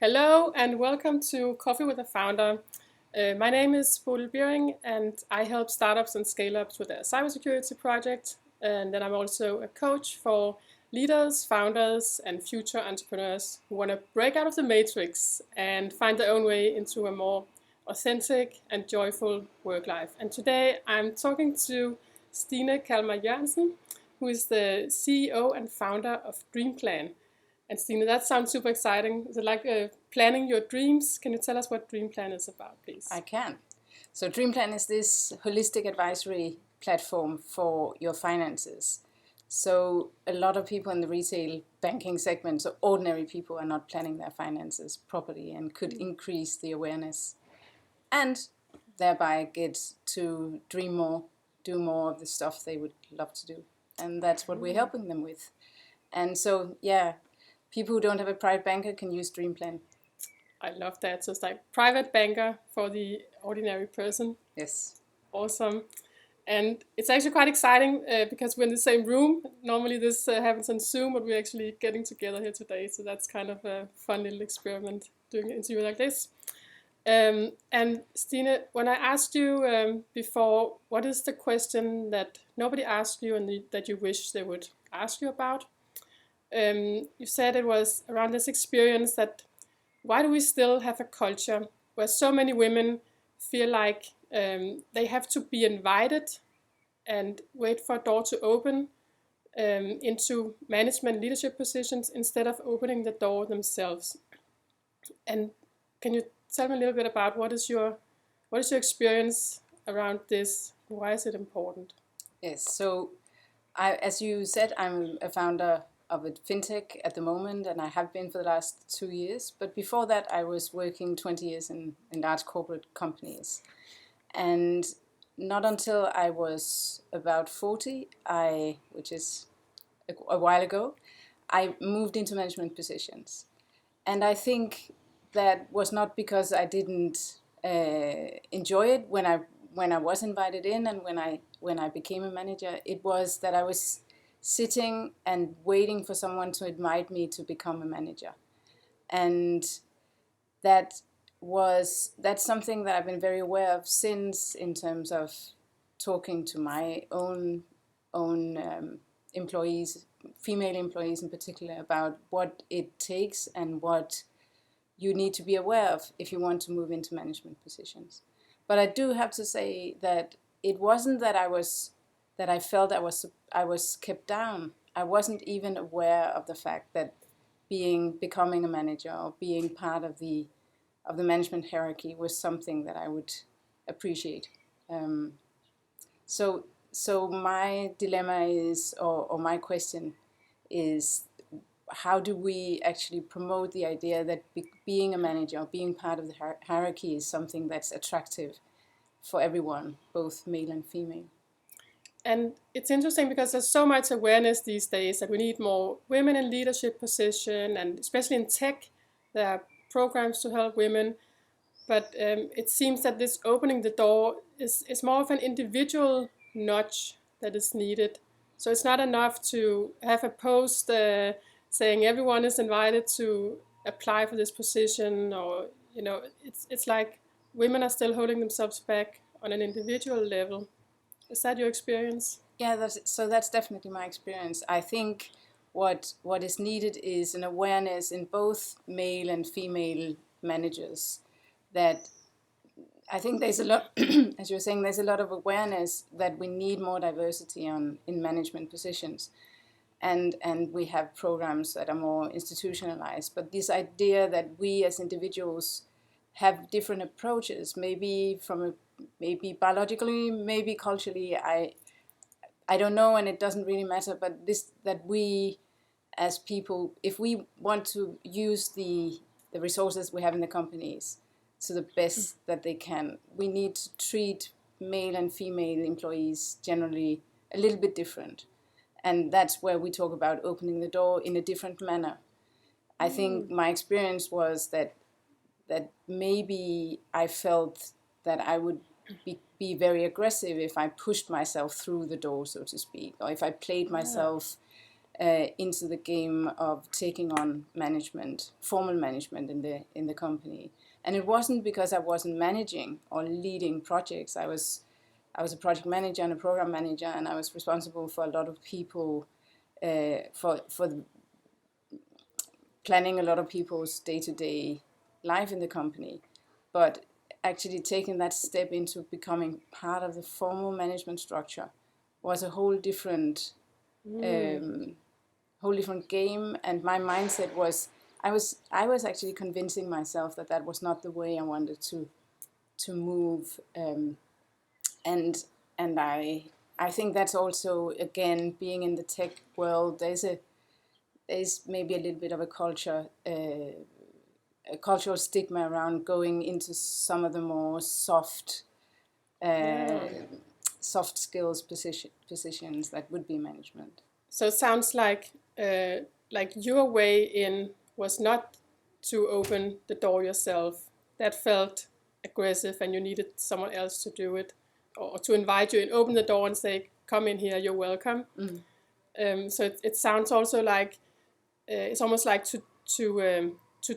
Hello and welcome to Coffee with a Founder. My name is Bodil Bjering and I help startups and scale-ups with their cybersecurity project. And then I'm also a coach for leaders, founders, and future entrepreneurs who want to break out of the matrix and find their own way into a more authentic and joyful work life. And today I'm talking to Stine Kalmer Jørgensen, who is the CEO and founder of Dreamplan. And Stine, that sounds super exciting. Is it like planning your dreams? Can you tell us what Dreamplan is about, please? I can. So Dreamplan is this holistic advisory platform for your finances. So a lot of people in the retail banking segment, so ordinary people, are not planning their finances properly and could increase the awareness and thereby get to dream more, do more of the stuff they would love to do. And that's what we're helping them with. And so, people who don't have a private banker can use Dreamplan. I love that. So it's like private banker for the ordinary person. Yes. Awesome. And it's actually quite exciting because we're in the same room. Normally this happens on Zoom, but we're actually getting together here today. So that's kind of a fun little experiment doing an interview like this. And Stine, when I asked you before, what is the question that nobody asked you and that you wish they would ask you about? You said it was around this experience that why do we still have a culture where so many women feel like they have to be invited and wait for a door to open into management leadership positions instead of opening the door themselves? And can you tell me a little bit about what is your experience around this? Why is it important? Yes, so as you said, I'm a founder of a fintech at the moment, and I have been for the last 2 years. But before that, I was working 20 years in large corporate companies. And not until I was about 40, which is a while ago, I moved into management positions. And I think that was not because I didn't enjoy it when I was invited in and when I became a manager. It was that I was sitting and waiting for someone to invite me to become a manager. And that's something that I've been very aware of since, in terms of talking to my own employees, female employees in particular, about what it takes and what you need to be aware of if you want to move into management positions. But I do have to say that it wasn't that I felt I was kept down. I wasn't even aware of the fact that becoming a manager or being part of the management hierarchy was something that I would appreciate. So my dilemma is, or my question is, how do we actually promote the idea that being a manager or being part of the hierarchy is something that's attractive for everyone, both male and female? And it's interesting because there's so much awareness these days that we need more women in leadership position, and especially in tech, there are programs to help women. But it seems that this opening the door is more of an individual nudge that is needed. So it's not enough to have a post saying everyone is invited to apply for this position, or it's like women are still holding themselves back on an individual level. Is that your experience? Yeah, that's definitely my experience. I think what is needed is an awareness in both male and female managers. That I think there's a lot, as you were saying, there's a lot of awareness that we need more diversity in management positions. And we have programs that are more institutionalized. But this idea that we as individuals have different approaches, maybe biologically, maybe culturally, I don't know, and it doesn't really matter, but that we as people, if we want to use the resources we have in the companies to the best that they can, we need to treat male and female employees generally a little bit different. And that's where we talk about opening the door in a different manner. I think my experience was that maybe I felt that I would be very aggressive if I pushed myself through the door, so to speak, or if I played myself into the game of taking on management, formal management in the company. And it wasn't because I wasn't managing or leading projects. I was a project manager and a program manager, and I was responsible for a lot of people, for planning a lot of people's day-to-day life in the company. But actually taking that step into becoming part of the formal management structure was a whole different game. And my mindset was, I was actually convincing myself that was not the way I wanted to move. And I think that's also, again, being in the tech world, there's maybe a little bit of a cultural stigma around going into some of the more soft skills positions that would be management. So it sounds like your way in was not to open the door yourself. That felt aggressive, and you needed someone else to do it, or to invite you and open the door and say, "Come in here, you're welcome." Mm-hmm. So it sounds also like it's almost like to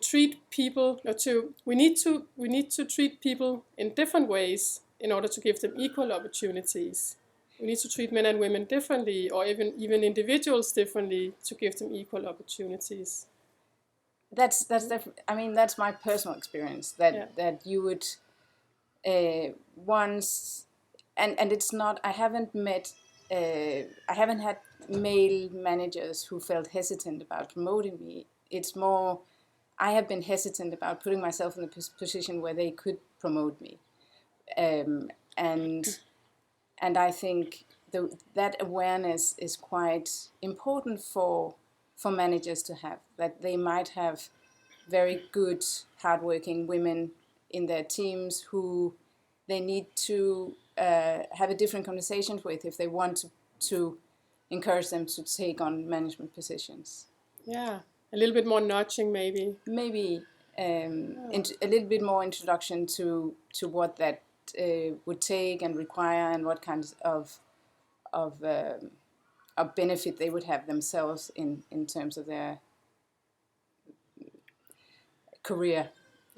treat people, we need to treat people in different ways in order to give them equal opportunities. We need to treat men and women differently, or even individuals differently, to give them equal opportunities. That's I mean, that's my personal experience, that you would once, and it's not, I haven't had male managers who felt hesitant about promoting me. It's more, I have been hesitant about putting myself in a position where they could promote me. And I think that awareness is quite important for managers to have, that they might have very good, hardworking women in their teams who they need to have a different conversation with if they want to encourage them to take on management positions. Yeah, a little bit more nudging, maybe. Maybe a little bit more introduction to what that would take and require, and what kinds of benefit they would have themselves in terms of their career.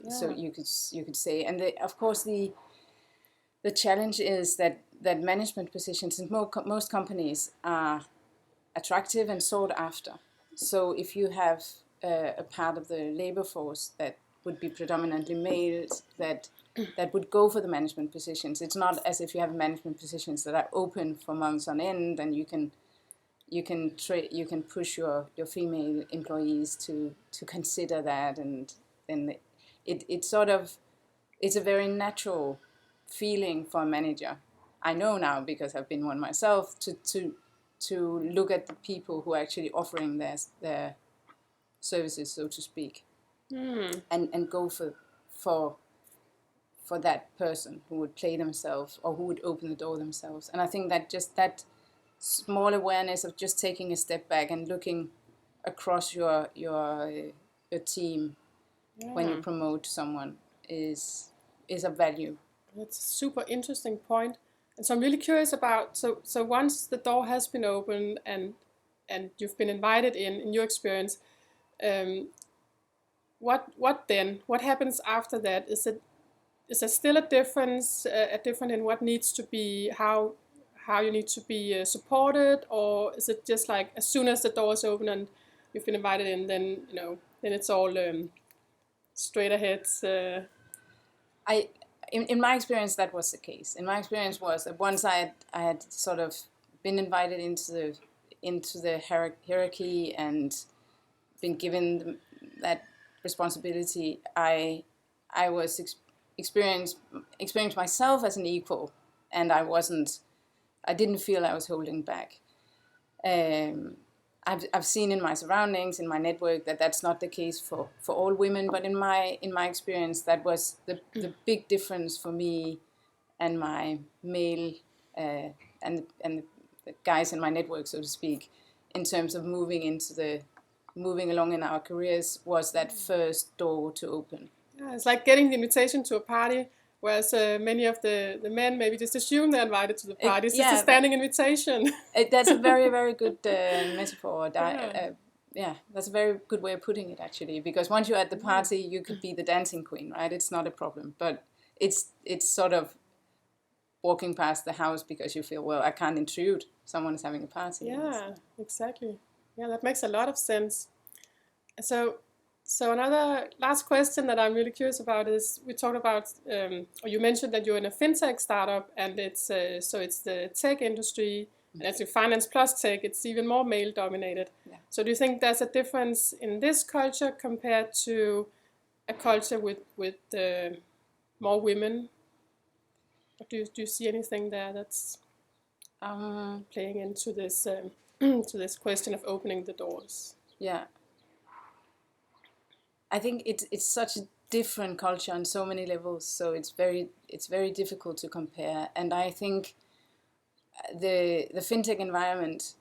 Yeah. So you could say, and of course the challenge is that management positions in most companies are attractive and sought after. So if you have a part of the labor force that would be predominantly males that would go for the management positions, it's not as if you have management positions that are open for months on end, and you can push your female employees to consider that, and then it's a very natural feeling for a manager. I know now, because I've been one myself, to look at the people who are actually offering their services, so to speak, and go for that person who would play themselves, or who would open the door themselves. And I think that just that small awareness of just taking a step back and looking across your team when you promote someone is of value. That's a super interesting point. And so I'm really curious about, so once the door has been opened and you've been invited in your experience, what then? What happens after that? Is there still a difference in what needs to be, how you need to be supported, or is it just like as soon as the door is open and you've been invited in, then it's all straight ahead? In my experience, that was the case. In my experience was that once I had sort of been invited into the hierarchy and been given that responsibility, I was experienced myself as an equal, and I didn't feel I was holding back. I've seen in my surroundings, in my network, that that's not the case for all women, but in my experience, that was the big difference for me and my male and the guys in my network, so to speak, in terms of moving along in our careers, was that first door to open. Yeah, it's like getting the invitation to a party Whereas many of the men maybe just assume they're invited to the party. It's just Yeah, a standing invitation. That's a very, very good metaphor. That's a very good way of putting it, actually. Because once you're at the party, you could be the dancing queen, right? It's not a problem. But it's sort of walking past the house because you feel, well, I can't intrude. Someone is having a party. Yeah, exactly. Yeah, that makes a lot of sense. So another last question that I'm really curious about is, we talked about, or you mentioned that you're in a fintech startup, and it's the tech industry, and actually finance plus tech, it's even more male dominated. Yeah. So do you think there's a difference in this culture compared to a culture with more women? Or do you see anything there that's playing into this to this question of opening the doors? Yeah. I think it's such a different culture on so many levels, so it's very difficult to compare. And I think the fintech environment,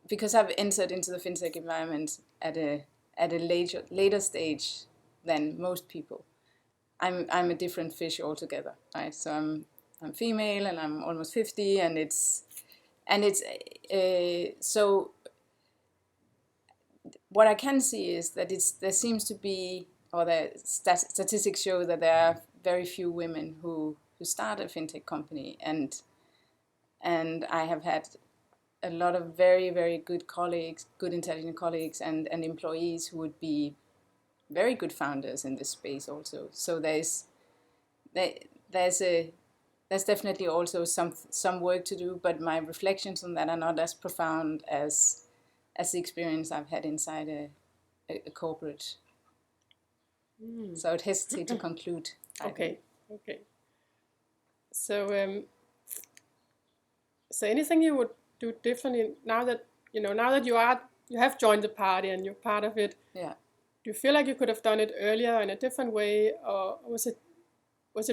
because I've entered into the fintech environment at a later stage than most people, I'm a different fish altogether, right? So I'm female and I'm almost 50, and it's so what I can see is that there seems to be, or the statistics show that there are very few women who start a fintech company, and I have had a lot of very, very good colleagues, good intelligent colleagues, and employees who would be very good founders in this space also. So there's definitely also some work to do, but my reflections on that are not as profound as the experience I've had inside a corporate. So I would hesitate to conclude. Okay. So anything you would do differently now that you have joined the party and you're part of it? Yeah. Do you feel like you could have done it earlier in a different way, or was it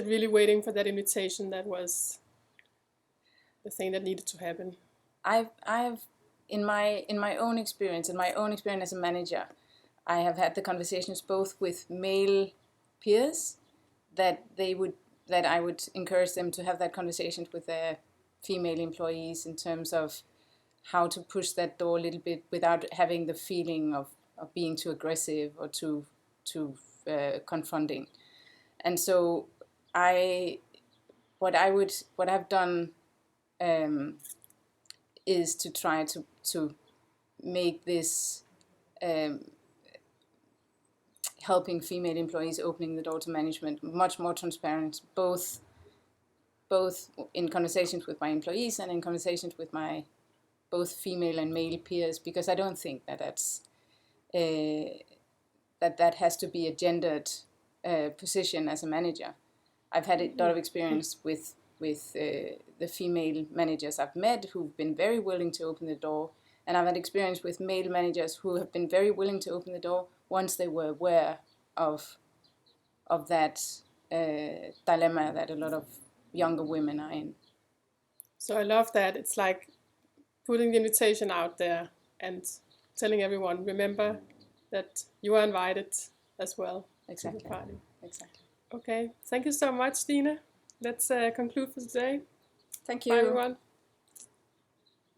really waiting for that invitation that was the thing that needed to happen? I've in my own experience as a manager, I have had the conversations both with male peers that I would encourage them to have that conversation with their female employees in terms of how to push that door a little bit without having the feeling of being too aggressive or too confronting. And so what I've done is to try to make this helping female employees opening the door to management much more transparent, both in conversations with my employees and in conversations with my both female and male peers, because I don't think that that has to be a gendered position as a manager. I've had a lot of experience with the female managers I've met who've been very willing to open the door, and I've had experience with male managers who have been very willing to open the door once they were aware of that dilemma that a lot of younger women are in. So I love that. It's like putting the invitation out there and telling everyone, remember that you are invited as well. Exactly. To the party. Exactly. Okay. Thank you so much, Stine. Let's conclude for today. Thank you. Bye, everyone.